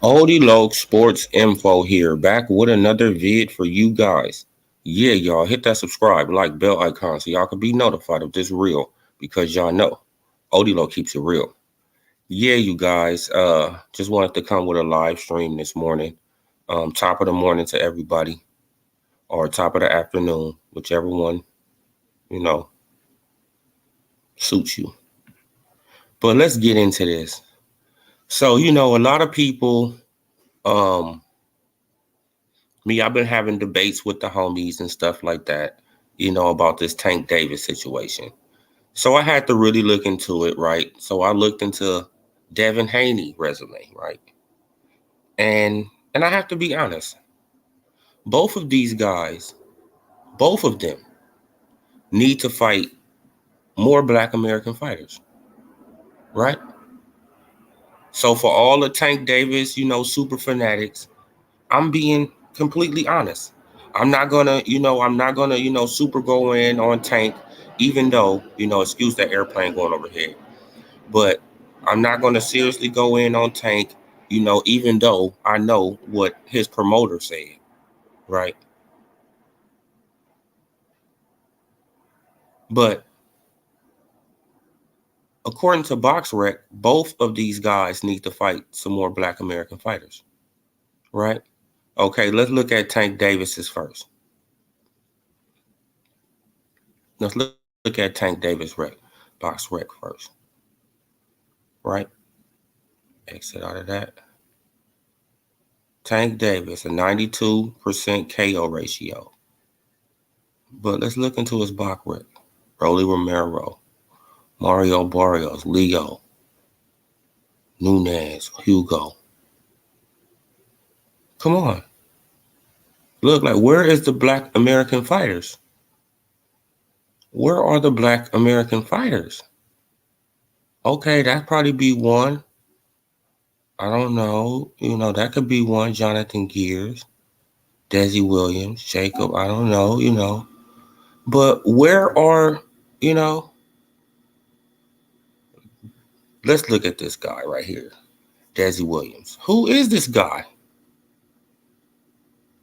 Oldie Log Sports Info here, back with another vid for you guys. Yeah, y'all, hit that subscribe, like, bell icon so y'all can be notified of this reel because y'all know Oldie Log keeps it real. Yeah, you guys, just wanted to come with a live stream this morning. Top of the morning to everybody, or top of the afternoon, whichever one, you know, suits you. But let's get into this. So, a lot of people, um, I've been having debates with the homies and stuff like that, about this Tank Davis situation. So I had to really look into it, right? So I looked into Devin Haney resume, right? And I have to be honest, both of these guys, both of them need to fight more Black American fighters, right? So for all the Tank Davis, super fanatics, I'm being completely honest. I'm not gonna, super go in on Tank, even though, excuse that airplane going overhead. But I'm not gonna seriously go in on Tank, even though I know what his promoter said, right? But according to BoxRec, both of these guys need to fight some more Black American fighters, right? Okay, let's look at Tank Davis's first. Let's look at Tank Davis BoxRec first, right? Exit out of that. Tank Davis, a 92% KO ratio. But let's look into his BoxRec. Rolly Romero, Mario Barrios, Leo, Nunez, Hugo. Come on. Look, like, where is the Black American fighters? Where are the Black American fighters? Okay, that'd probably be one. I don't know. That could be one. Jonathan Gears, Desi Williams, Jacob. I don't know. But where are, you know, let's look at this guy right here, Desi Williams. Who is this guy?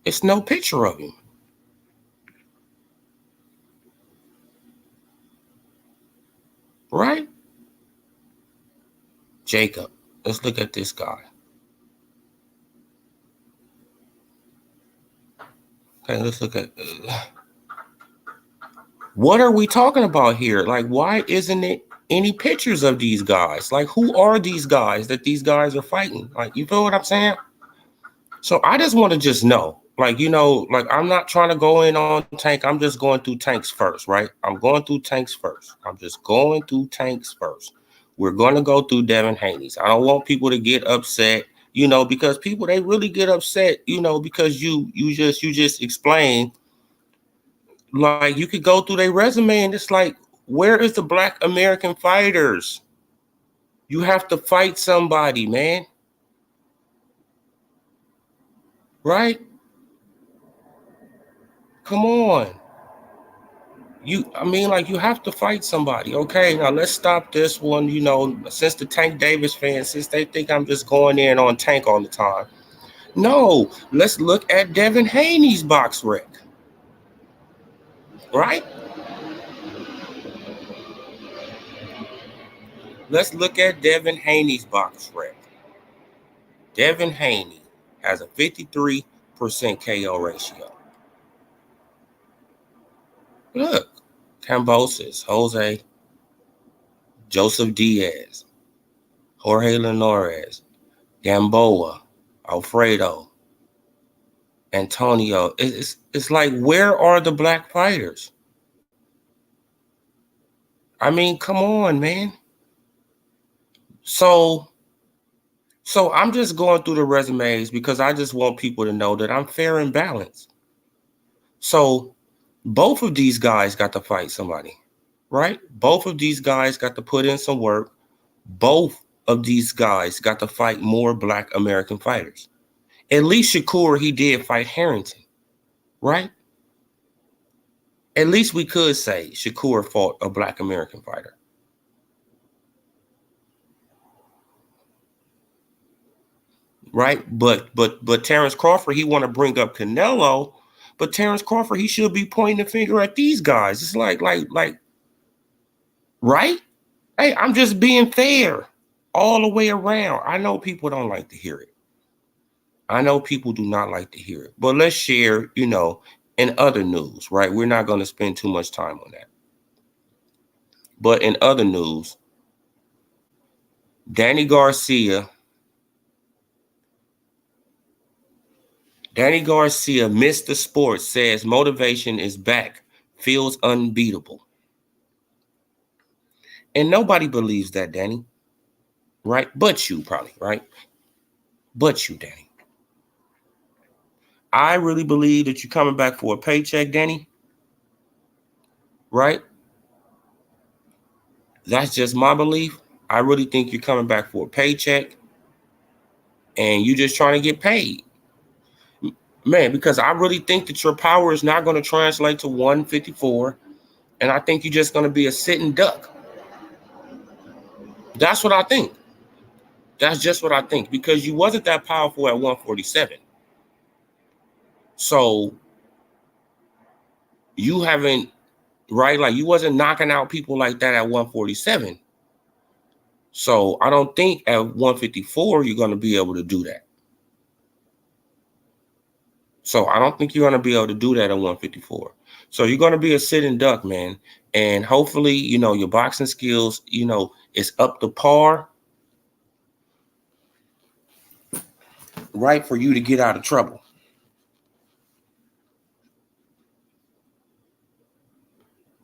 It's no picture of him. Right? Jacob. Let's look at this guy. Okay, let's look at what are we talking about here? Like, why isn't it any pictures of these guys? Like, who are these guys that these guys are fighting? Like, you feel what I'm saying? So I just want to just know, like, like, I'm not trying to go in on Tank. I'm just going through Tanks first, right? I'm going through Tanks first. I'm just going through Tanks first. We're going to go through Devin Haney's. I don't want people to get upset, because people, they really get upset, because you just explain. Like, you could go through their resume and it's like, where is the Black American fighters? You have to fight somebody, man. Right? Come on. Like, you have to fight somebody. Okay, now let's stop this one. Since the Tank Davis fans, since they think I'm just going in on Tank all the time. No, let's look at Devin Haney's BoxRec. Right? Let's look at Devin Haney's BoxRec. Devin Haney has a 53% KO ratio. Look, Cambosis, Jose, Joseph Diaz, Jorge Linares, Gamboa, Alfredo, Antonio. It's like, where are the black fighters? I mean, come on, man. So I'm just going through the resumes because I just want people to know that I'm fair and balanced. So both of these guys got to fight somebody, right? Both of these guys got to put in some work. Both of these guys got to fight more black American fighters. At least Shakur, he did fight Harrington, right? At least we could say Shakur fought a black American fighter. Right? But Terrence Crawford, he want to bring up Canelo, but Terrence Crawford, he should be pointing the finger at these guys. It's like, right? Hey, I'm just being fair all the way around. I know people don't like to hear it. I know people do not like to hear it. But let's share, in other news, right? We're not going to spend too much time on that. But in other news, Danny Garcia missed the sport, says motivation is back, feels unbeatable. And nobody believes that, Danny, right? But you probably, right? But you, Danny. I really believe that you're coming back for a paycheck, Danny, right? That's just my belief. I really think you're coming back for a paycheck and you're just trying to get paid. Man, because I really think that your power is not going to translate to 154. And I think you're just going to be a sitting duck. That's what I think. That's just what I think. Because you wasn't that powerful at 147. So you haven't, right? Like, you wasn't knocking out people like that at 147. So I don't think at 154 you're going to be able to do that. So I don't think you're going to be able to do that at 154. So you're going to be a sitting duck, man. And hopefully, your boxing skills, is up to par, right, for you to get out of trouble.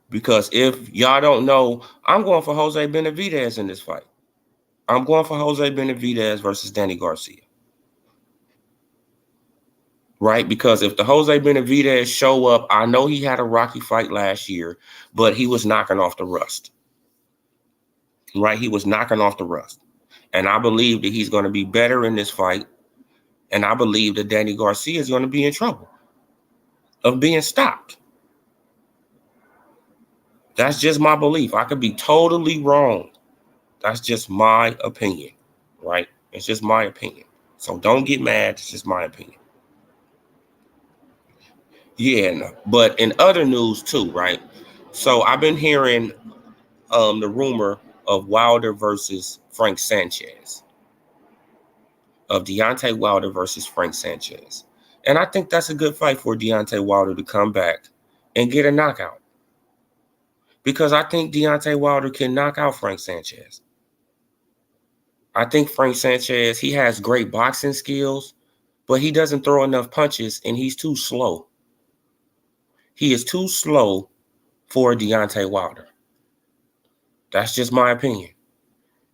Because if y'all don't know, I'm going for Jose Benavidez in this fight. I'm going for Jose Benavidez versus Danny Garcia. Right? Because if the Jose Benavidez show up, I know he had a rocky fight last year, but he was knocking off the rust. Right? He was knocking off the rust. And I believe that he's going to be better in this fight. And I believe that Danny Garcia is going to be in trouble of being stopped. That's just my belief. I could be totally wrong. That's just my opinion, right? It's just my opinion. So don't get mad. It's just my opinion. Yeah, no. But in other news too, right? So I've been hearing the rumor of Wilder versus Frank Sanchez. Of Deontay Wilder versus Frank Sanchez. And I think that's a good fight for Deontay Wilder to come back and get a knockout. Because I think Deontay Wilder can knock out Frank Sanchez. I think Frank Sanchez, he has great boxing skills, but he doesn't throw enough punches and he's too slow. He is too slow for Deontay Wilder. That's just my opinion.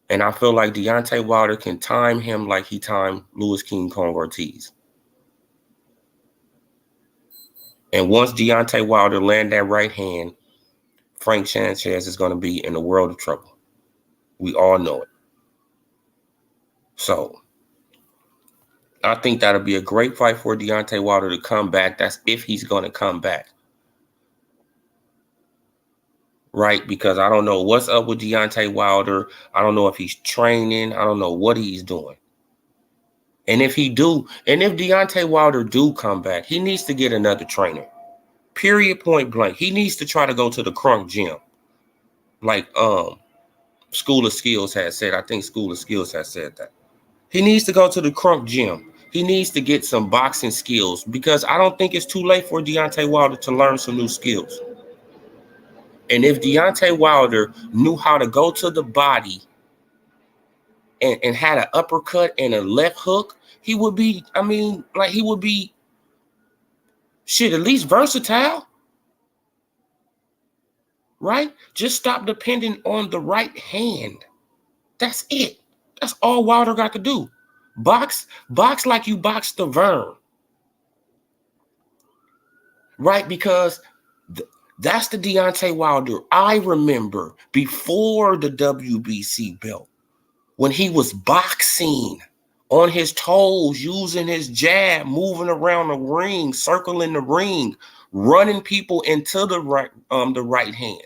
And I feel like Deontay Wilder can time him like he timed Louis King Kong Ortiz. And once Deontay Wilder land that right hand, Frank Sanchez is going to be in a world of trouble. We all know it. So I think that'll be a great fight for Deontay Wilder to come back. That's if he's going to come back. Right? Because I don't know what's up with Deontay Wilder. I don't know if he's training. I don't know what he's doing. And if Deontay Wilder do come back, he needs to get another trainer. Period, point blank. He needs to try to go to the Crunk gym. Like School of Skills has said. I think School of Skills has said that. He needs to go to the Crunk gym. He needs to get some boxing skills because I don't think it's too late for Deontay Wilder to learn some new skills. And if Deontay Wilder knew how to go to the body and had an uppercut and a left hook, he would be, I mean, like he would be shit, at least versatile. Right? Just stop depending on the right hand. That's it. That's all Wilder got to do. Box like you box the Vern. Right? Because that's the Deontay Wilder I remember before the WBC belt, when he was boxing on his toes, using his jab, moving around the ring, circling the ring, running people into the right hand.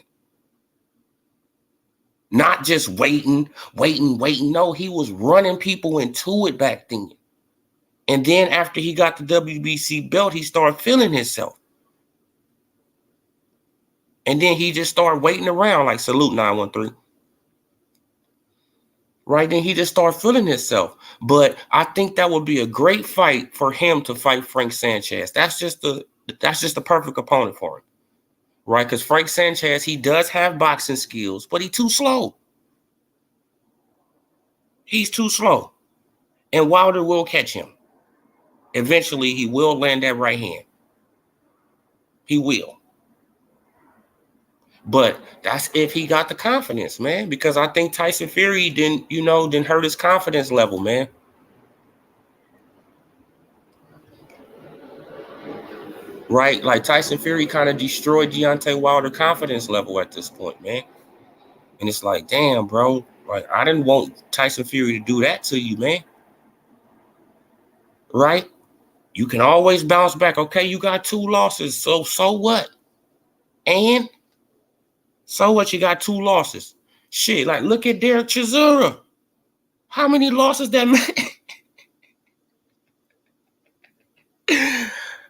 Not just waiting. No, he was running people into it back then. And then after he got the WBC belt, he started feeling himself. And then he just started waiting around like salute 913. Right? Then he just started feeling himself. But I think that would be a great fight for him to fight Frank Sanchez. That's just the perfect opponent for him. Right? Because Frank Sanchez, he does have boxing skills, but he's too slow. He's too slow. And Wilder will catch him. Eventually, he will land that right hand. He will. But that's if he got the confidence, man. Because I think Tyson Fury didn't hurt his confidence level, man. Right? Like Tyson Fury kind of destroyed Deontay Wilder's confidence level at this point, man. And it's like, damn, bro. Like, I didn't want Tyson Fury to do that to you, man. Right? You can always bounce back. Okay, you got 2 losses. So what? And so what? You got 2 losses. Shit, like look at Derek Chisora. How many losses that man?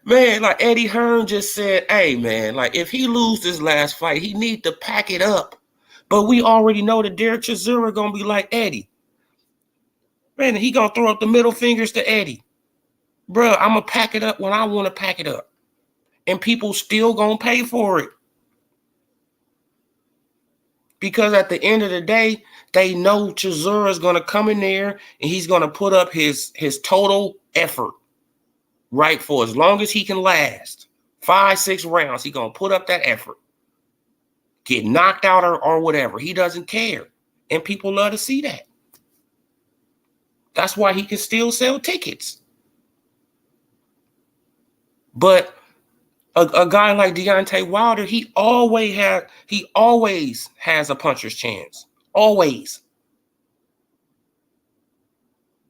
Man, like Eddie Hearn just said, hey, man, like if he loses this last fight, he need to pack it up. But we already know that Derek Chisora going to be like Eddie. Man, he going to throw up the middle fingers to Eddie. Bro, I'm going to pack it up when I want to pack it up. And people still going to pay for it. Because at the end of the day, they know Chisora is going to come in there and he's going to put up his total effort. Right, for as long as he can last. 5-6 rounds, he's going to put up that effort. Get knocked out or whatever. He doesn't care. And people love to see that. That's why he can still sell tickets. But a guy like Deontay Wilder, he always has a puncher's chance. Always.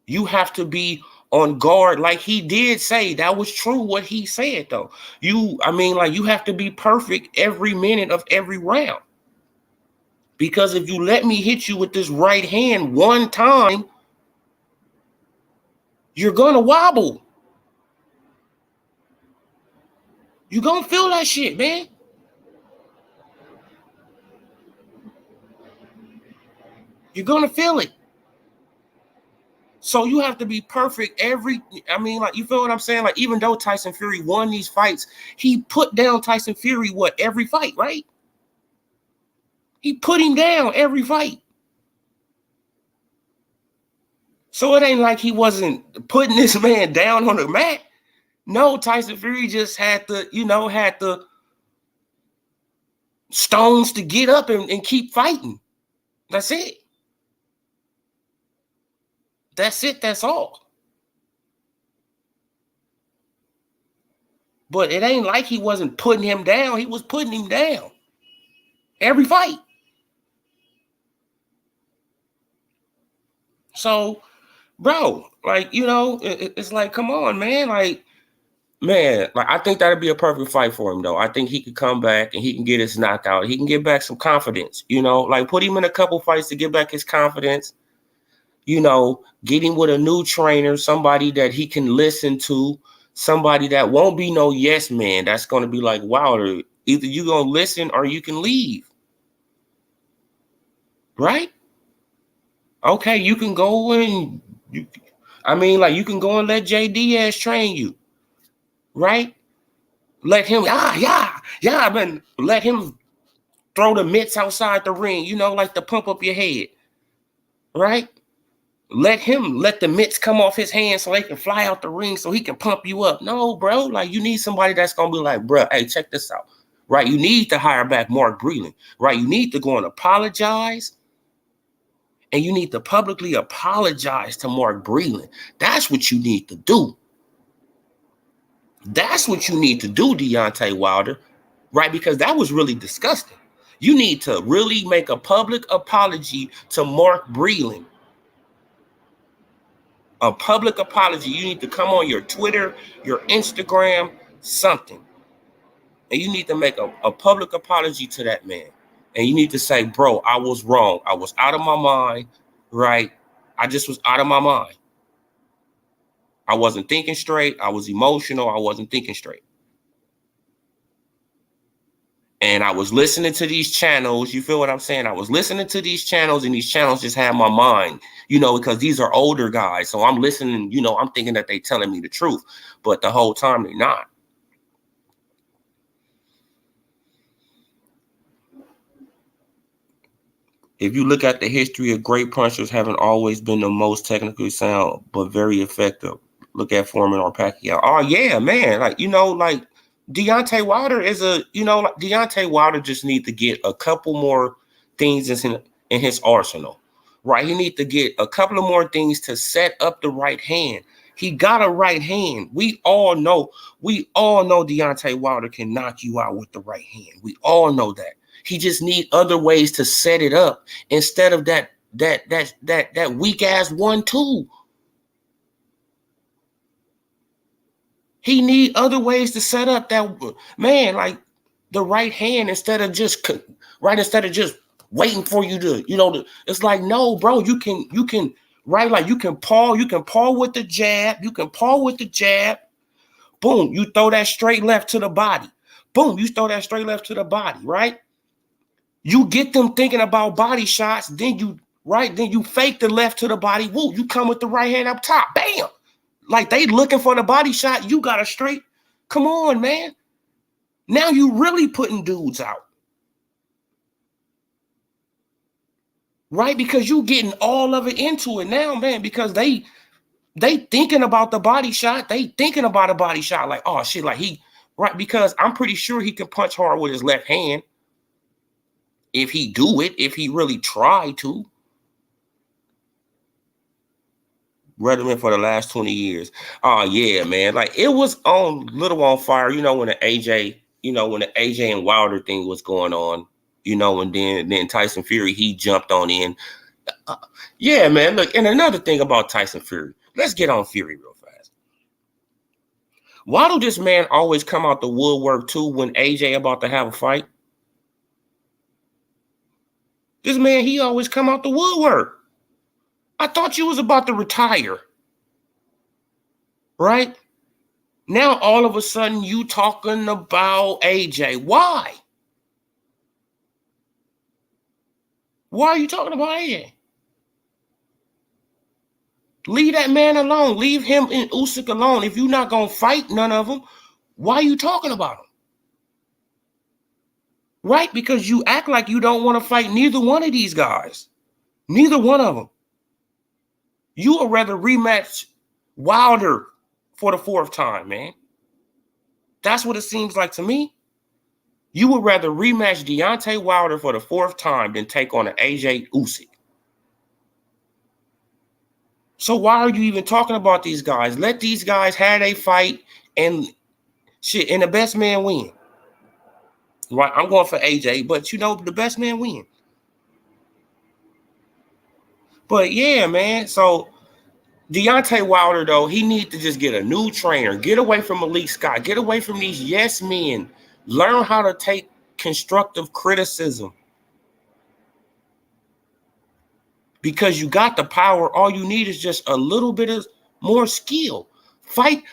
You have to be on guard, like he did say. That was true what he said, though. You have to be perfect every minute of every round. Because if you let me hit you with this right hand one time, you're going to wobble. You're going to feel that shit, man. You're going to feel it. So you have to be perfect you feel what I'm saying? Like, even though Tyson Fury won these fights, he put down Tyson Fury, every fight, right? He put him down every fight. So it ain't like he wasn't putting this man down on the mat. No, Tyson Fury just had the stones to get up and keep fighting. That's it. That's it. That's all. But it ain't like he wasn't putting him down. He was putting him down every fight. So, bro, like, it's like, come on, man. Like, man, like, I think that'd be a perfect fight for him, though. I think he could come back and he can get his knockout. He can get back some confidence, like put him in a couple fights to get back his confidence. Get him with a new trainer, somebody that he can listen to, somebody that won't be no yes man. That's going to be like, Wilder, either you going to listen or you can leave. Right? Okay, you can go and you can go and let J. Diaz train you. Right? Let him, let him throw the mitts outside the ring, like to pump up your head. Right? let the mitts come off his hands so they can fly out the ring so he can pump you up. No, bro. Like, you need somebody that's gonna be like, bro, hey, check this out. Right? You need to hire back Mark Breland. Right? You need to go and apologize. And you need to publicly apologize to Mark Breland. That's what you need to do. That's what you need to do, Deontay Wilder. Right? Because that was really disgusting. You need to really make a public apology to Mark Breland. A public apology. You need to come on your Twitter, your Instagram, something. And you need to make a public apology to that man. And you need to say, bro, I was wrong. I was out of my mind, right? I just was out of my mind. I wasn't thinking straight. I was emotional. I wasn't thinking straight. And I was listening to these channels. You feel what I'm saying? I was listening to these channels, and these channels just had my mind, because these are older guys. So I'm listening, I'm thinking that they're telling me the truth. But the whole time they're not. If you look at the history of great punchers, haven't always been the most technically sound, but very effective. Look at Foreman or Pacquiao. Oh, yeah, man. Like Deontay Wilder is Deontay Wilder just need to get a couple more things in his arsenal, right? He need to get a couple of more things to set up the right hand. He got a right hand. We all know Deontay Wilder can knock you out with the right hand. We all know that. He just need other ways to set it up instead of that weak ass 1-2. He need other ways to set up that, man, like the right hand instead of just waiting for you to, it's like, no, bro, you can, right? Like you can paw with the jab. Boom, you throw that straight left to the body. Boom, you throw that straight left to the body, right? You get them thinking about body shots, then you fake the left to the body. Woo, you come with the right hand up top. Bam. Like they looking for the body shot. You got a straight. Come on, man. Now you really putting dudes out. Right? Because you getting all of it into it now, man, because they thinking about the body shot. They thinking about a body shot like, oh shit, like right? Because I'm pretty sure he can punch hard with his left hand. If he do it, if he really try to. Redmond for the last 20 years. Oh, yeah, man. Like, it was little on fire, when the AJ, and Wilder thing was going on, and then Tyson Fury, he jumped on in. Yeah, man. Look, and another thing about Tyson Fury. Let's get on Fury real fast. Why do this man always come out the woodwork, too, when AJ about to have a fight? This man, he always come out the woodwork. I thought you was about to retire. Right? Now, all of a sudden, you talking about AJ. Why? Why are you talking about AJ? Leave that man alone. Leave him and Usyk alone. If you're not going to fight none of them, why are you talking about him? Right? Because you act like you don't want to fight neither one of these guys. Neither one of them. You would rather rematch Wilder for the 4th time, man. That's what it seems like to me. You would rather rematch Deontay Wilder for the 4th time than take on an AJ Usyk. So why are you even talking about these guys? Let these guys have a fight and shit, and the best man win. Right? I'm going for AJ, but the best man win. But yeah, man. So Deontay Wilder, though, he needs to just get a new trainer. Get away from Malik Scott. Get away from these yes men. Learn how to take constructive criticism. Because you got the power. All you need is just a little bit of more skill. Fight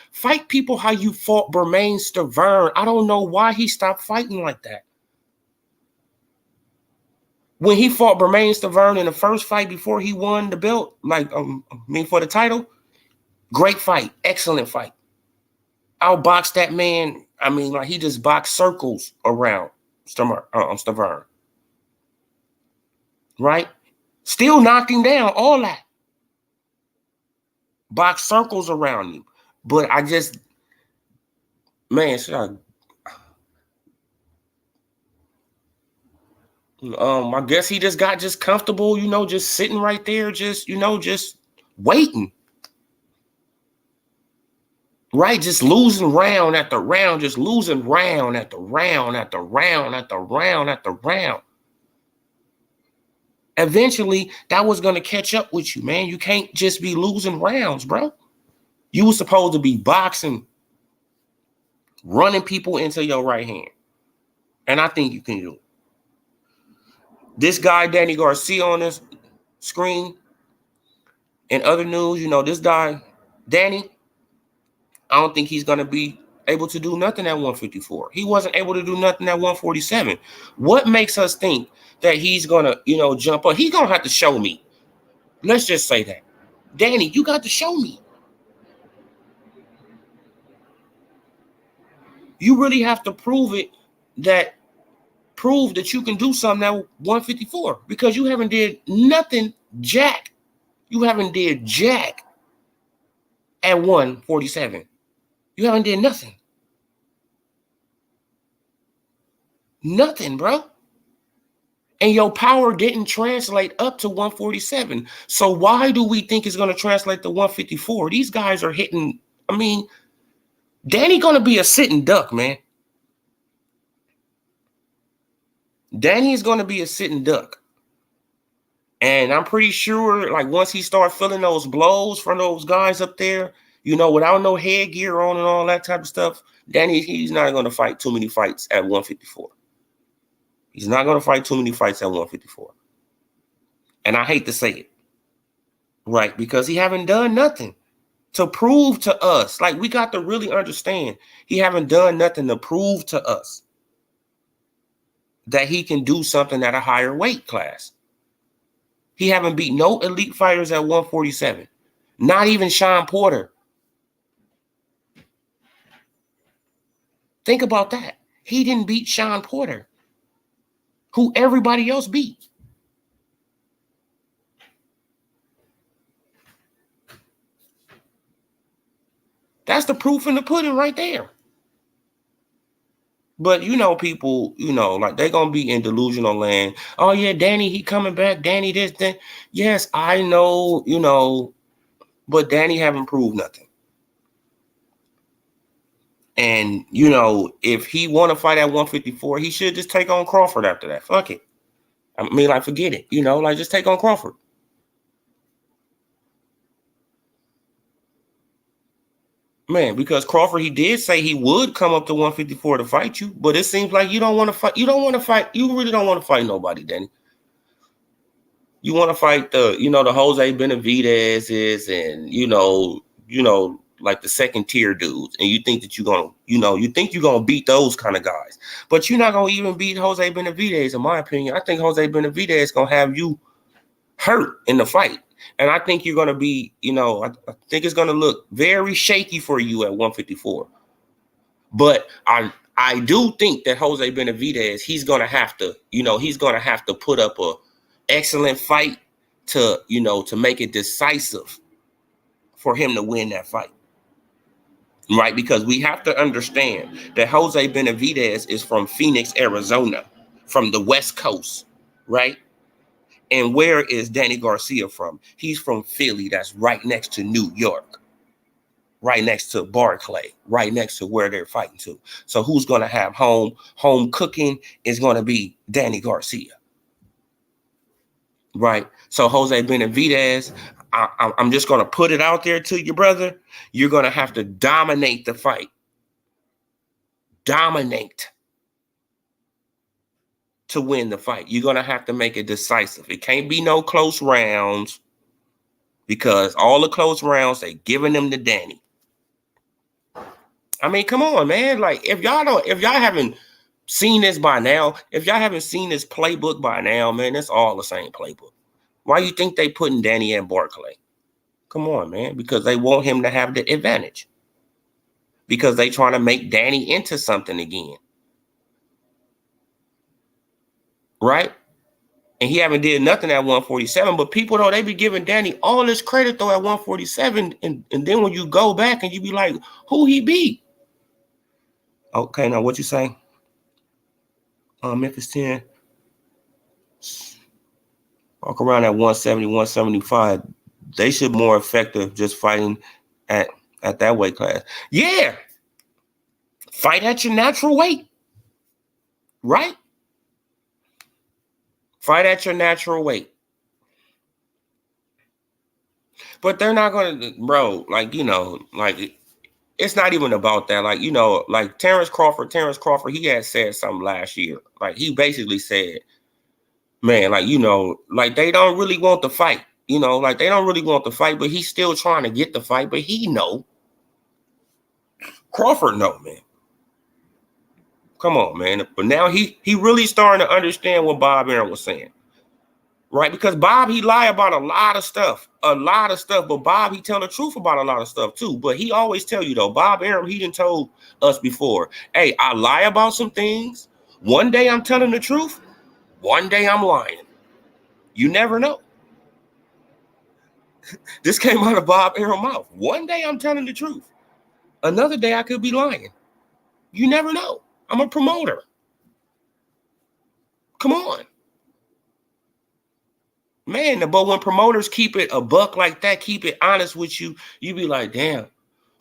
people how you fought Bermane Stiverne. I don't know why he stopped fighting like that. When he fought Bermane Stiverne in the first fight before he won the belt, for the title, great fight, excellent fight. Outboxed that man. He just boxed circles around Stiverne. Right? Still knocked him down, all that. box circles around him. But I just, man, I guess he just got just comfortable, just sitting right there, just waiting. Right, just losing round after round, just losing round after round after round after round after round. Eventually, that was going to catch up with you, man. You can't just be losing rounds, bro. You were supposed to be boxing, running people into your right hand. And I think you can do it. This guy, Danny Garcia, on this screen, in other news, this guy, Danny, I don't think he's going to be able to do nothing at 154. He wasn't able to do nothing at 147. What makes us think that he's going to, jump up? He's going to have to show me. Let's just say that. Danny, you got to show me. You really have to prove that you can do something at 154 because you haven't did nothing, jack. You haven't did jack at 147. You haven't did nothing. Nothing, bro. And your power didn't translate up to 147. So why do we think it's going to translate to 154? These guys are hitting. I mean, Danny going to be a sitting duck, man. Danny is going to be a sitting duck. And I'm pretty sure, like, once he starts feeling those blows from those guys up there, without no headgear on and all that type of stuff, Danny, he's not going to fight too many fights at 154. He's not going to fight too many fights at 154. And I hate to say it, right? Because he haven't done nothing to prove to us. Like, we got to really understand he haven't done nothing to prove to us that he can do something at a higher weight class. He haven't beat no elite fighters at 147. Not even Sean Porter. Think about that. He didn't beat Sean Porter, who everybody else beat. That's the proof in the pudding right there. But, people, like, they're going to be in delusional land. Oh, yeah, Danny, he coming back. Danny, this, that. Yes, I know, but Danny haven't proved nothing. And, if he want to fight at 154, he should just take on Crawford after that. Fuck it. I mean, like, forget it. Just take on Crawford. Man, because Crawford, he did say he would come up to 154 to fight you, but it seems like you don't want to fight. You don't want to fight. You really don't want to fight nobody, Danny. You want to fight the Jose Benavidez's and, like the second tier dudes. And you think that you're going to beat those kind of guys, but you're not going to even beat Jose Benavidez, in my opinion. I think Jose Benavidez is going to have you hurt in the fight. And I think you're going to be, I think it's going to look very shaky for you at 154. But I do think that Jose Benavidez, he's going to have to put up a excellent fight to make it decisive for him to win that fight. Right? Because we have to understand that Jose Benavidez is from Phoenix, Arizona, from the West Coast, right? And where is Danny Garcia from? He's from Philly. That's right next to New York, right next to Barclay, right next to where they're fighting to. So who's going to have home cooking is going to be Danny Garcia, right? So Jose Benavidez, I'm just going to put it out there to you, brother. You're going to have to dominate the fight. Dominate. To win the fight. You're going to have to make it decisive. It can't be no close rounds because all the close rounds, they giving them to Danny. I mean, come on, man. Like, if y'all haven't seen this by now, if y'all haven't seen this playbook by now, man, it's all the same playbook. Why you think they putting Danny at Barclay? Come on, man. Because they want him to have the advantage. Because they trying to make Danny into something again. Right? And he haven't did nothing at 147. But people, though, they be giving Danny all this credit, though, at 147. And then when you go back and you be like, who he beat? Okay, now what you say? Memphis 10. Walk around at 170, 175. They should be more effective just fighting at that weight class. Yeah. Fight at your natural weight. Right? Fight at your natural weight. But they're not going to, bro, like, you know, like, it's not even about that. Like, you know, like Terrence Crawford, he had said something last year. Like, he basically said, man, like, you know, like they don't really want the fight. You know, like they don't really want the fight, but he's still trying to get the fight. But he know. Crawford know, man. Come on, man. But now he really starting to understand what Bob Arum was saying. Right? Because Bob, he lie about a lot of stuff. But Bob, he tell the truth about a lot of stuff too. But he always tell you, though, Bob Arum, he done told us before, hey, I lie about some things. One day I'm telling the truth. One day I'm lying. You never know. This came out of Bob Arum's mouth. One day I'm telling the truth. Another day I could be lying. You never know. I'm a promoter. Come on. Man, but when promoters keep it a buck like that, keep it honest with you, you be like, damn,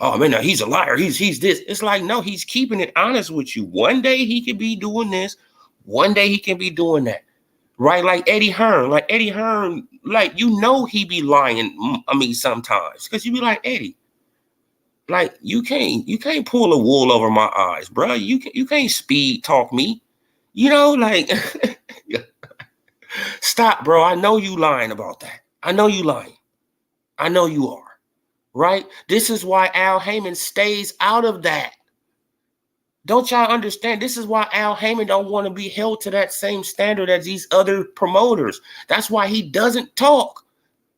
oh man, no, he's a liar. He's this. It's like, no, he's keeping it honest with you. One day he could be doing this. One day he can be doing that. Right? Like Eddie Hearn. Like you know he be lying, I mean, sometimes. Because you be like, Eddie, like you can't pull a wool over my eyes, bro. You can't speed talk me. You know, like stop, bro. I know you lying about that. I know you lying. I know you are. Right? This is why Al Heyman stays out of that. Don't y'all understand? This is why Al Heyman don't want to be held to that same standard as these other promoters. That's why he doesn't talk.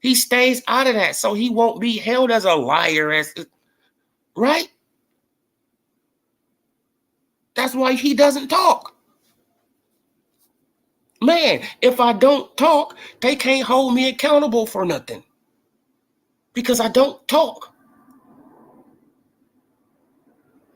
He stays out of that, so he won't be held as a liar, right? That's why he doesn't talk. Man, if I don't talk, they can't hold me accountable for nothing. Because I don't talk.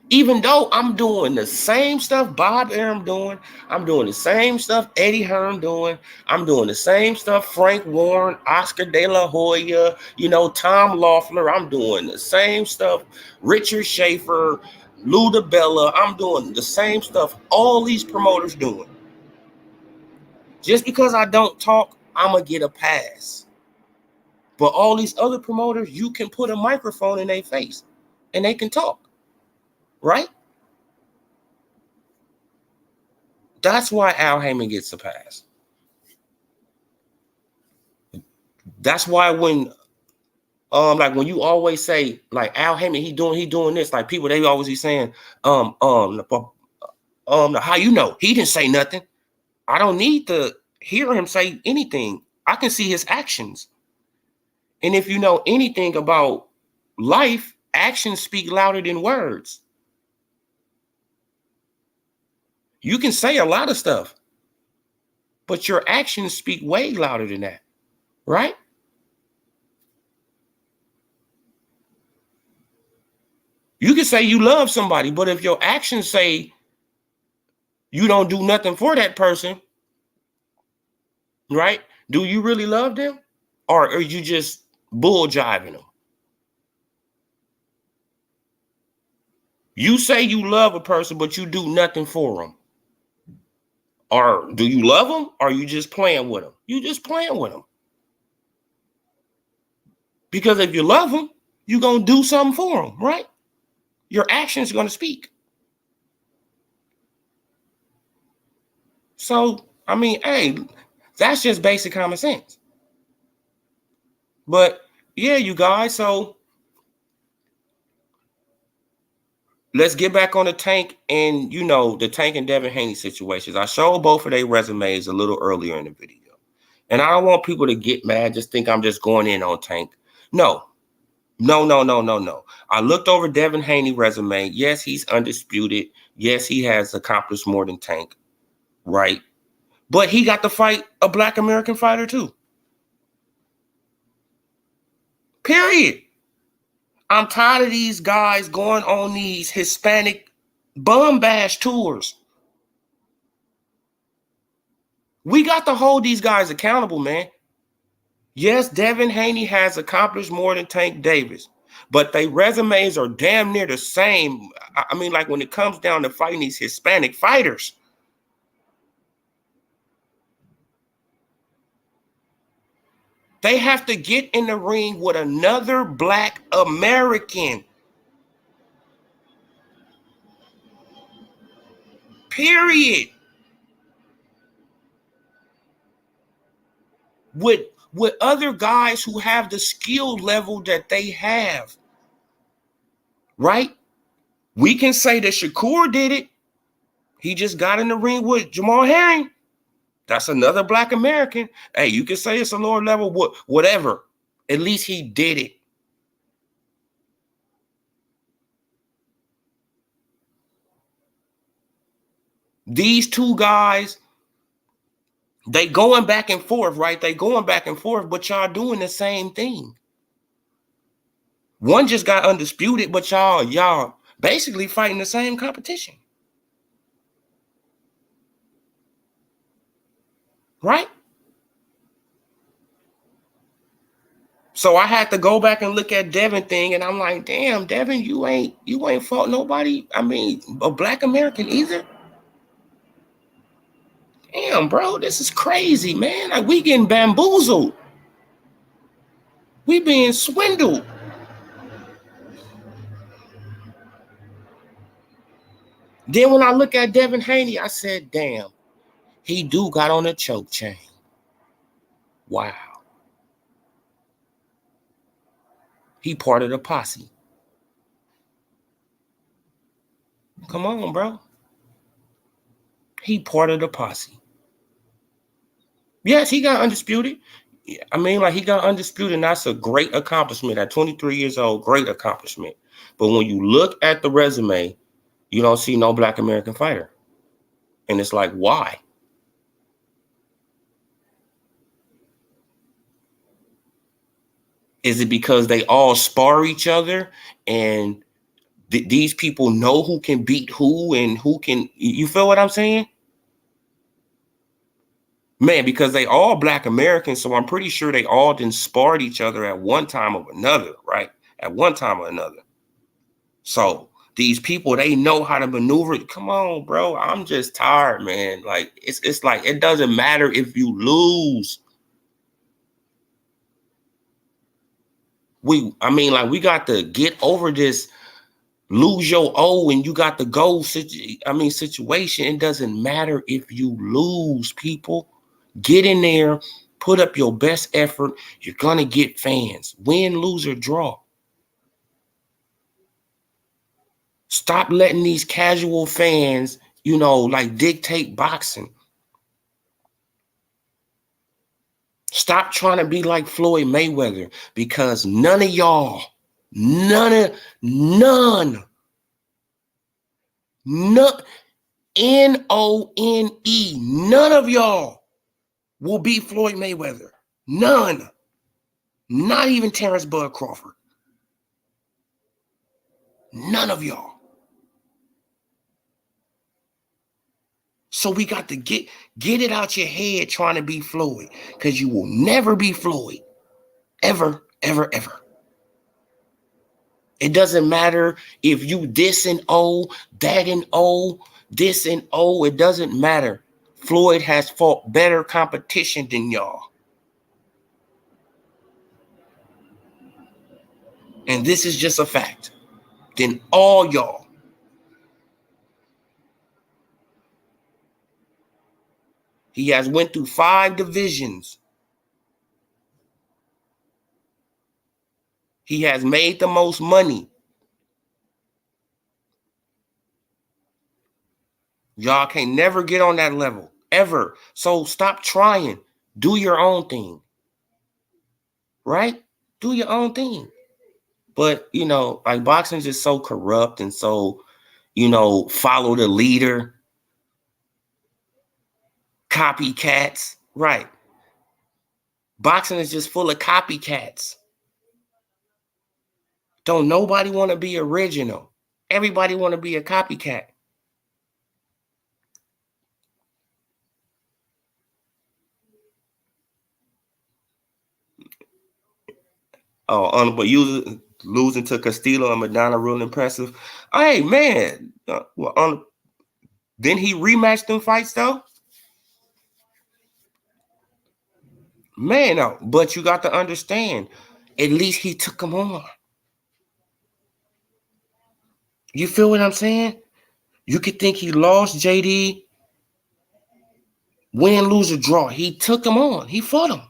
Even though I'm doing the same stuff Bob Arum doing, I'm doing the same stuff Eddie Hearn doing, I'm doing the same stuff Frank Warren, Oscar De La Hoya, you know, Tom Loeffler, I'm doing the same stuff Richard Schaefer, Lou DiBella, I'm doing the same stuff all these promoters doing. Just because I don't talk, I'm going to get a pass. But all these other promoters, you can put a microphone in their face and they can talk. Right? That's why Al Heyman gets a pass. That's why when like when you always say like Al Heyman, he doing this, like people they always be saying, how you know he didn't say nothing. I don't need to hear him say anything. I can see his actions. And if you know anything about life, actions speak louder than words. You can say a lot of stuff, but your actions speak way louder than that, right? You can say you love somebody, but if your actions say you don't do nothing for that person, right? Do you really love them? Or are you just bull jiving them? You say you love a person, but you do nothing for them. Or do you love them? Or are you just playing with them? You just playing with them. Because if you love them, you're going to do something for them, right? Your actions are going to speak. So, I mean, hey, that's just basic common sense. But, yeah, you guys, so let's get back on the Tank and, you know, the Tank and Devin Haney situations. I showed both of their resumes a little earlier in the video. And I don't want people to get mad, just think I'm just going in on Tank. No. I looked over Devin Haney's resume. Yes, he's undisputed. Yes, he has accomplished more than Tank, right? But he got to fight a black American fighter too. Period. I'm tired of these guys going on these Hispanic bum bash tours. We got to hold these guys accountable, man. Yes, Devin Haney has accomplished more than Tank Davis, but their resumes are damn near the same. I mean, like when it comes down to fighting these Hispanic fighters. They have to get in the ring with another black American. Period. With other guys who have the skill level that they have. Right? We can say that Shakur did it. He just got in the ring with Jamal Haney. That's another black American. Hey, you can say it's a lower level, whatever. At least he did it. These two guys, they going back and forth, right? They going back and forth, but y'all doing the same thing. One just got undisputed, but y'all basically fighting the same competition. Right? So I had to go back and look at Devin thing, and I'm like, damn, Devin, you ain't fought nobody. I mean, a black American either. Damn, bro, this is crazy, man. Like, we getting bamboozled. We being swindled. Then when I look at Devin Haney, I said, damn, he do got on a choke chain. Wow. He part of the posse. Come on, bro. He part of the posse. Yes, he got undisputed. I mean, like, he got undisputed, and that's a great accomplishment at 23 years old. Great accomplishment. But when you look at the resume, you don't see no black American fighter. And it's like, why? Is it because they all spar each other and these people know who can beat who and who can, you feel what I'm saying? Man, because they all black Americans, so I'm pretty sure they all done sparred each other at one time or another, right? At one time or another. So these people, they know how to maneuver. Come on, bro. I'm just tired, man. Like, it's like, it doesn't matter if you lose. We got to get over this lose your O and you got the goal situation. It doesn't matter if you lose, people. Get in there, put up your best effort. You're going to get fans. Win, lose, or draw. Stop letting these casual fans, dictate boxing. Stop trying to be like Floyd Mayweather, because none of y'all, none, N-O-N-E, none of y'all will beat Floyd Mayweather. None. Not even Terrence Bud Crawford. None of y'all. So we got to get it out your head trying to be Floyd, because you will never be Floyd. Ever, ever, ever. It doesn't matter if you this and O, that and O, this and O. It doesn't matter. Floyd has fought better competition than y'all. And this is just a fact. Than all y'all. He has went through 5 divisions. He has made the most money. Y'all can never get on that level, ever. So stop trying. Do your own thing. Right? Do your own thing. But, like, boxing is just so corrupt and so, follow the leader. Copycats, right? Boxing is just full of copycats. Don't nobody want to be original. Everybody want to be a copycat. Oh, but you losing to Castillo and Madonna real impressive. Hey, man. Didn't he rematch them fights, though? Man, no. But you got to understand, at least he took them on. You feel what I'm saying? You could think he lost, JD. Win, lose, or draw. He took them on. He fought them.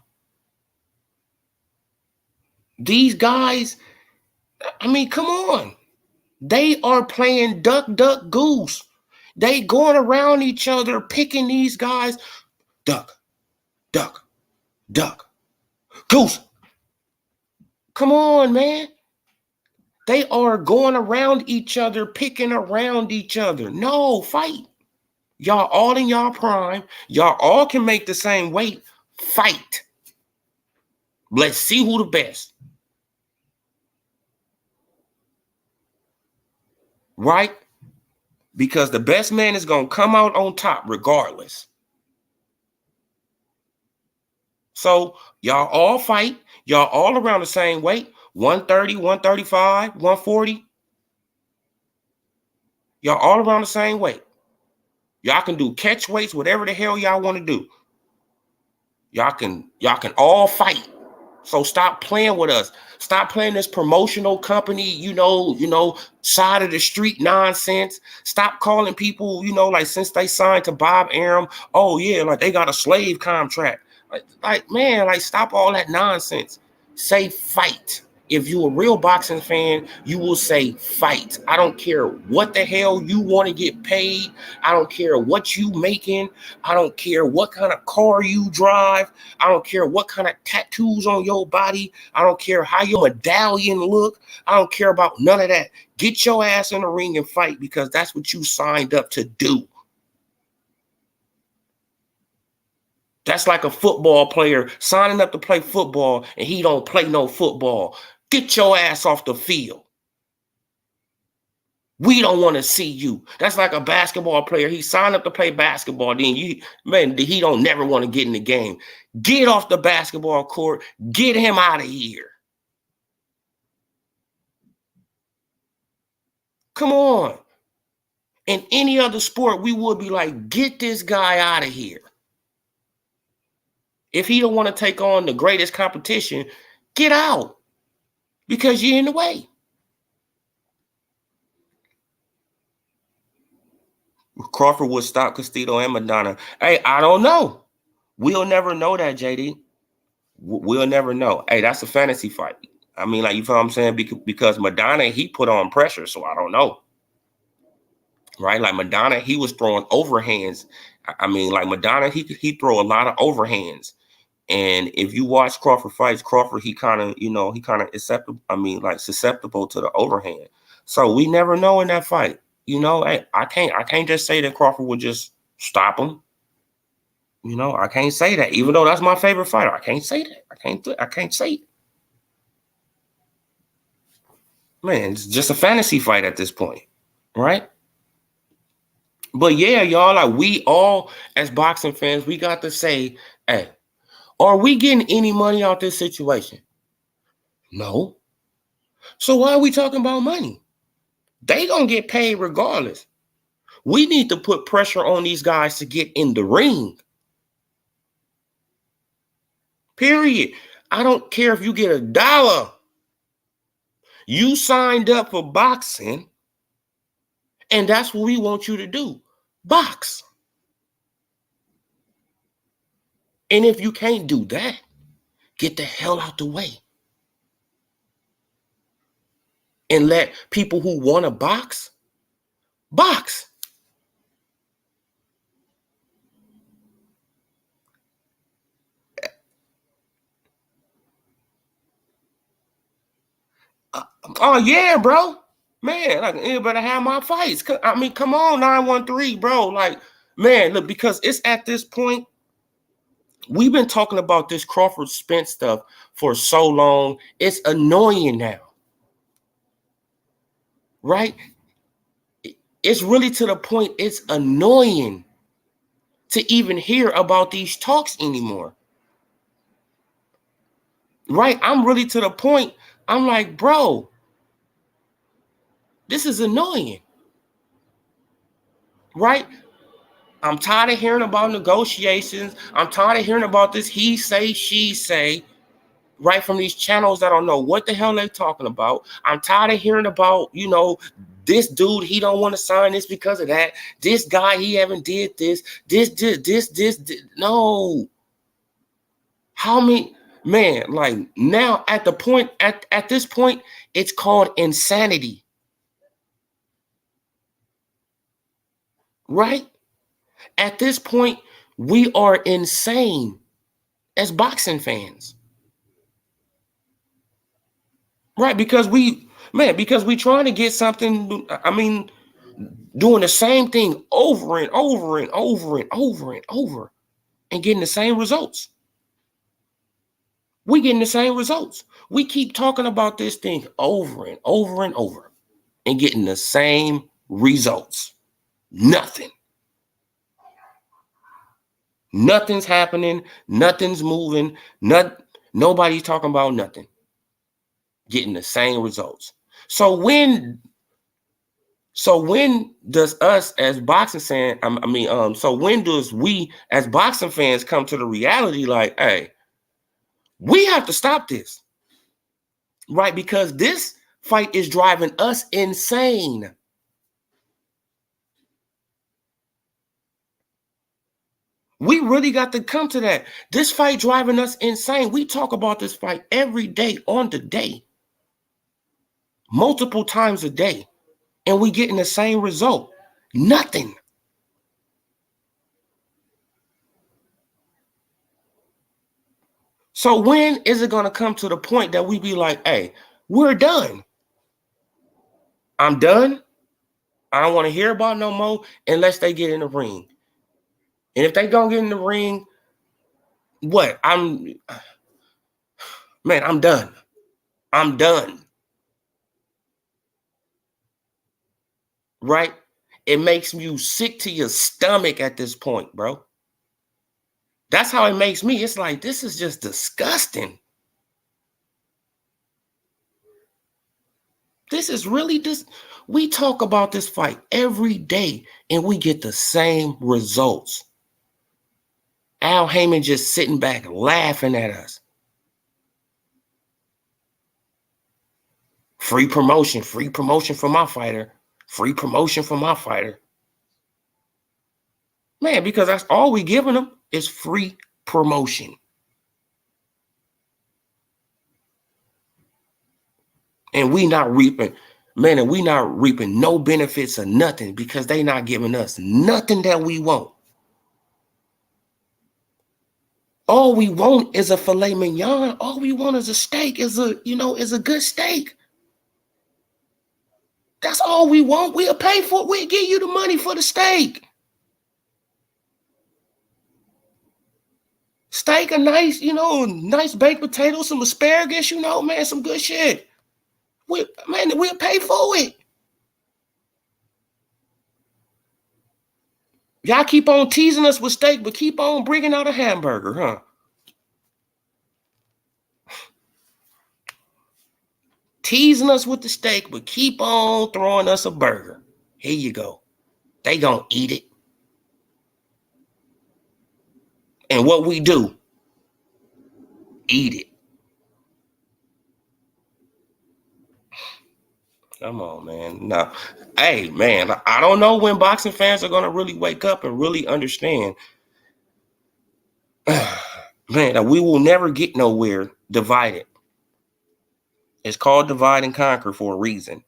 These guys, I mean, come on. They are playing duck, duck, goose. They going around each other, picking these guys. Duck, duck, duck, goose. Come on, man. They are going around each other, picking around each other. No, fight. Y'all all in y'all prime. Y'all all can make the same weight. Fight. Let's see who the best. Right? Because the best man is going to come out on top regardless. So y'all all fight. Y'all all around the same weight. 130, 135, 140. Y'all all around the same weight. Y'all can do catch weights, whatever the hell y'all want to do. Y'all can all fight. So stop playing with us. Stop playing this promotional company, side of the street nonsense. Stop calling people, like since they signed to Bob Arum, oh yeah, like they got a slave contract. Like man, like stop all that nonsense. Say fight. If you're a real boxing fan, you will say fight. I don't care what the hell you want to get paid. I don't care what you making. I don't care what kind of car you drive. I don't care what kind of tattoos on your body. I don't care how your medallion look. I don't care about none of that. Get your ass in the ring and fight because that's what you signed up to do. That's like a football player signing up to play football and he don't play no football. Get your ass off the field. We don't want to see you. That's like a basketball player. He signed up to play basketball. Then he don't never want to get in the game. Get off the basketball court. Get him out of here. Come on. In any other sport, we would be like, get this guy out of here. If he don't want to take on the greatest competition, get out. Because you're in the way. Crawford would stop Castillo and Madonna. Hey, I don't know. We'll never know that, JD. We'll never know. Hey, that's a fantasy fight. I mean, like, you feel what I'm saying? Because Madonna, he put on pressure, so I don't know. Right? Like Madonna, he was throwing overhands. I mean, like Madonna, he throw a lot of overhands. And if you watch Crawford fights, Crawford, he kind of susceptible to the overhand. So we never know in that fight. Hey, I can't just say that Crawford would just stop him. I can't say that. Even though that's my favorite fighter, I can't say that. I can't say it. Man, it's just a fantasy fight at this point, right? But yeah, y'all, like we all as boxing fans, we got to say, hey, are we getting any money out this situation? No. So why are we talking about money? They gonna get paid regardless. We need to put pressure on these guys to get in the ring. Period. I don't care if you get $1. You signed up for boxing, and that's what we want you to do. Box. And if you can't do that, get the hell out the way. And let people who want to box. Oh, yeah, bro. Man, like, you better have my fights. I mean, come on, 913, bro. Like, man, look, because it's at this point, We've been talking about this Crawford Spence stuff for so long. It's annoying now, right? It's really to the point it's annoying to even hear about these talks anymore. Right? I'm really to the point, I'm like, bro, this is annoying. Right? I'm tired of hearing about negotiations. I'm tired of hearing about this he say, she say, right, from these channels that don't know what the hell they're talking about. I'm tired of hearing about, this dude, he don't want to sign this because of that. This guy, he haven't did this. This. No. How many, man, like now at the point, at this point, it's called insanity. Right? At this point, we are insane as boxing fans. Right? Because we trying to get something, doing the same thing over and over and over and over and over and getting the same results. We getting the same results. We keep talking about this thing over and over and over and getting the same results. Nothing. Nothing's happening. Nothing's moving. Nobody's talking about nothing. Getting the same results. So when does us as boxing fans, so when does we as boxing fans come to the reality like, hey, we have to stop this, right? Because this fight is driving us insane. We really got to come to that. This fight driving us insane. We talk about this fight every day on the day, multiple times a day, and we getting the same result. Nothing. So when is it going to come to the point that we be like, hey, we're done. I'm done. I don't want to hear about no more unless they get in the ring. And if they don't get in the ring, what? I'm done. I'm done. Right? It makes you sick to your stomach at this point, bro. That's how it makes me. It's like, this is just disgusting. This is really we talk about this fight every day and we get the same results. Al Heyman just sitting back laughing at us. Free promotion for my fighter. Free promotion for my fighter. Man, because that's all we giving them is free promotion. And we not reaping no benefits or nothing because they not giving us nothing that we want. All we want is a filet mignon. All we want is a steak, is a good steak. That's all we want. We'll pay for it. We'll give you the money for the steak. Steak, a nice, nice baked potatoes, some asparagus, man, some good shit. We'll pay for it. Y'all keep on teasing us with steak, but keep on bringing out a hamburger, huh? Teasing us with the steak, but keep on throwing us a burger. Here you go. They gonna eat it. And what we do, eat it. Come on, man. Now, hey, man, I don't know when boxing fans are gonna really wake up and really understand, man, that we will never get nowhere divided. It's called divide and conquer for a reason.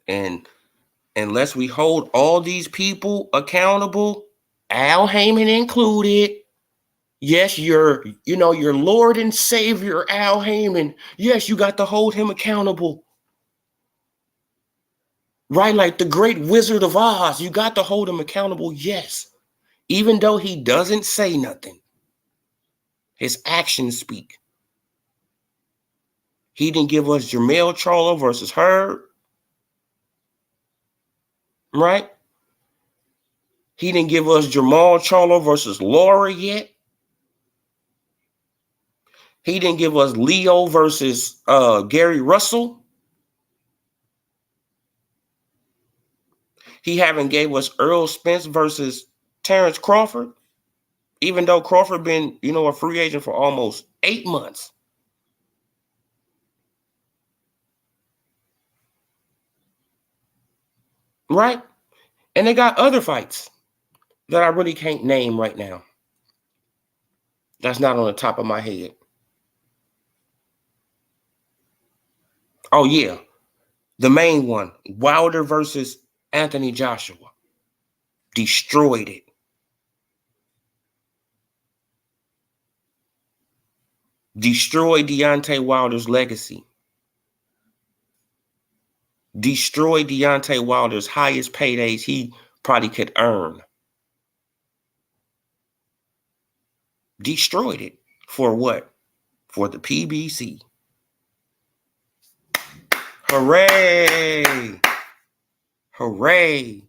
And unless we hold all these people accountable, Al Heyman included. Yes, your Lord and Savior, Al Heyman. Yes, you got to hold him accountable. Right? Like the great Wizard of Oz. You got to hold him accountable, yes. Even though he doesn't say nothing, his actions speak. He didn't give us Jermell Charlo versus Herb, right? He didn't give us Jamal Charlo versus Laura yet. He didn't give us Leo versus Gary Russell. He haven't gave us Earl Spence versus Terrence Crawford, even though Crawford been, a free agent for almost 8 months. Right? And they got other fights that I really can't name right now. That's not on the top of my head. Oh, yeah. The main one, Wilder versus Anthony Joshua. Destroyed it. Destroyed Deontay Wilder's legacy. Destroyed Deontay Wilder's highest paydays he probably could earn. Destroyed it. For what? For the PBC. Hooray! Hooray!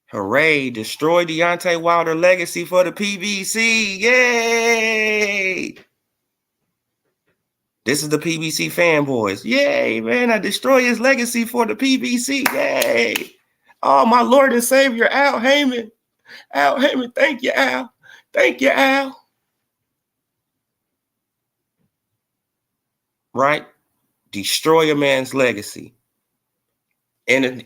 Hooray! Destroy Deontay Wilder legacy for the PBC. Yay! This is the PBC fanboys. Yay, man. I destroy his legacy for the PBC. Yay. Oh, my Lord and Savior, Al Heyman. Al Heyman, thank you, Al. Thank you, Al. Right? Destroy a man's legacy. And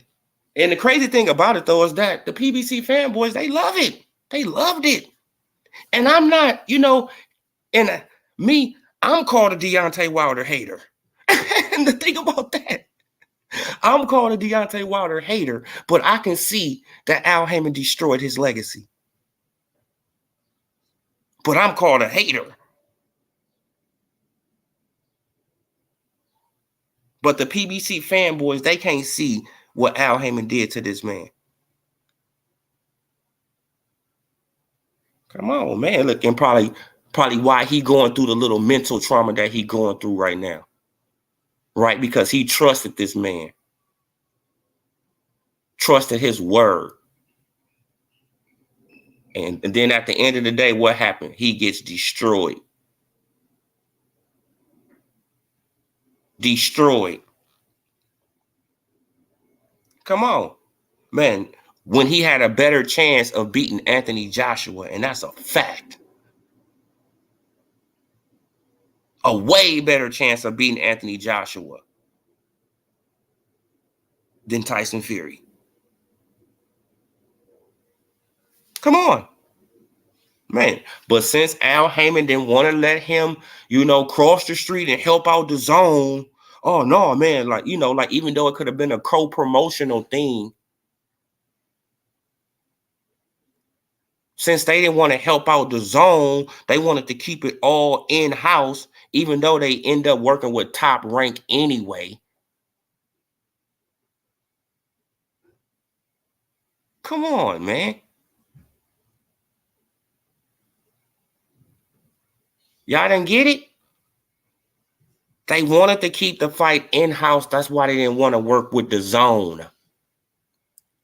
the crazy thing about it, though, is that the PBC fanboys, they love it. They loved it. And I'm not, I'm called a Deontay Wilder hater. And the thing about that, I'm called a Deontay Wilder hater, but I can see that Al Heyman destroyed his legacy. But I'm called a hater. But the PBC fanboys, they can't see what Al Heyman did to this man. Come on, man. Look, and probably why he going through the little mental trauma that he going through right now. Right? Because he trusted this man. Trusted his word. And then at the end of the day, what happened? He gets destroyed. Destroyed. Come on. Man, when he had a better chance of beating Anthony Joshua, and that's a fact. A way better chance of beating Anthony Joshua than Tyson Fury. Come on. Man, but since Al Heyman didn't want to let him, cross the street and help out the zone, oh no, man, even though it could have been a co-promotional thing, since they didn't want to help out the zone, they wanted to keep it all in-house, even though they end up working with Top Rank anyway. Come on, man. Y'all didn't get it? They wanted to keep the fight in-house. That's why they didn't want to work with the zone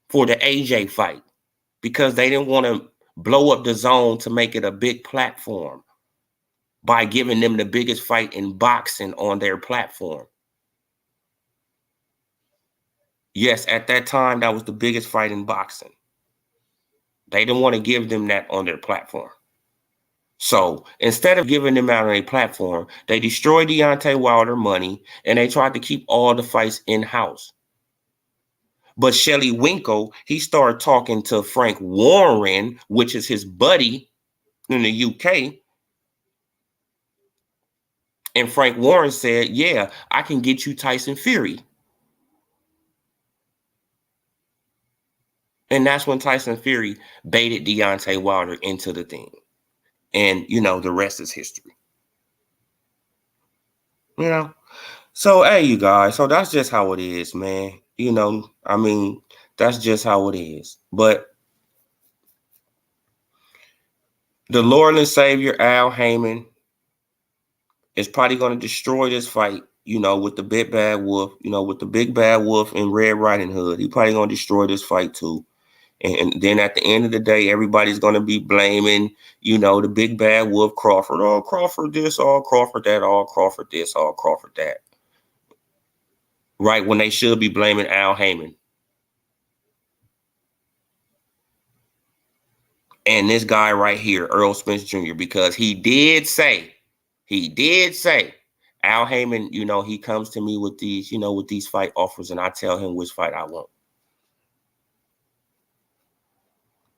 for the AJ fight, because they didn't want to blow up the zone to make it a big platform by giving them the biggest fight in boxing on their platform. Yes, at that time, that was the biggest fight in boxing. They didn't want to give them that on their platform. So instead of giving them out on a platform, they destroyed Deontay Wilder money, and they tried to keep all the fights in-house. But Shelley Winkle, he started talking to Frank Warren, which is his buddy in the UK. And Frank Warren said, yeah, I can get you Tyson Fury. And that's when Tyson Fury baited Deontay Wilder into the thing. And, the rest is history. So, hey, you guys. So that's just how it is, man. You know, I mean, that's just how it is. But the Lord and Savior Al Heyman is probably going to destroy this fight. You know, with the big bad wolf. You know, with the big bad wolf and Red Riding Hood. He probably going to destroy this fight too. And then at the end of the day, everybody's going to be blaming, you know, the big bad wolf Crawford. Oh, Crawford this, oh, Crawford that, oh, Crawford this, oh, Crawford that. Right when they should be blaming Al Heyman. And this guy right here, Earl Spence Jr., because he did say, Al Heyman, you know, he comes to me with these, you know, with these fight offers, and I tell him which fight I want.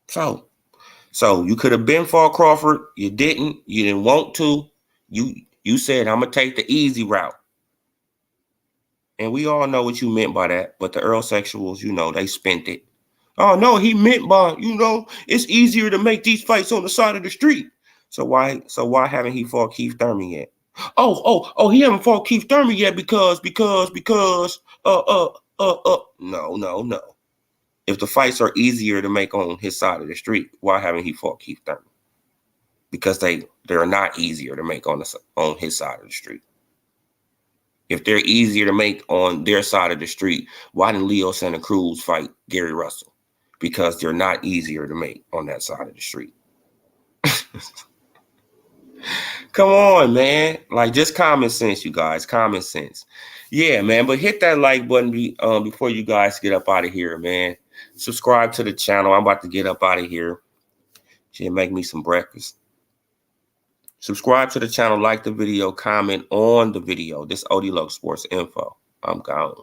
So you could have been for Crawford. You didn't. You didn't want to. You said, I'm going to take the easy route. And we all know what you meant by that. But the Earl sexuals, you know, they spent it. Oh, no, he meant by, you know, it's easier to make these fights on the side of the street. So why haven't he fought Keith Thurman yet? He haven't fought Keith Thurman yet because no. If the fights are easier to make on his side of the street, why haven't he fought Keith Thurman? Because they're not easier to make on his side of the street. If they're easier to make on their side of the street, why didn't Leo Santa Cruz fight Gary Russell? Because they're not easier to make on that side of the street. Come on, man. Like, just common sense, you guys. Common sense. Yeah, man. But hit that like button before you guys get up out of here, man. Subscribe to the channel. I'm about to get up out of here. Should make me some breakfast. Subscribe to the channel, like the video, comment on the video. This OD Lux Sports Info. I'm gone.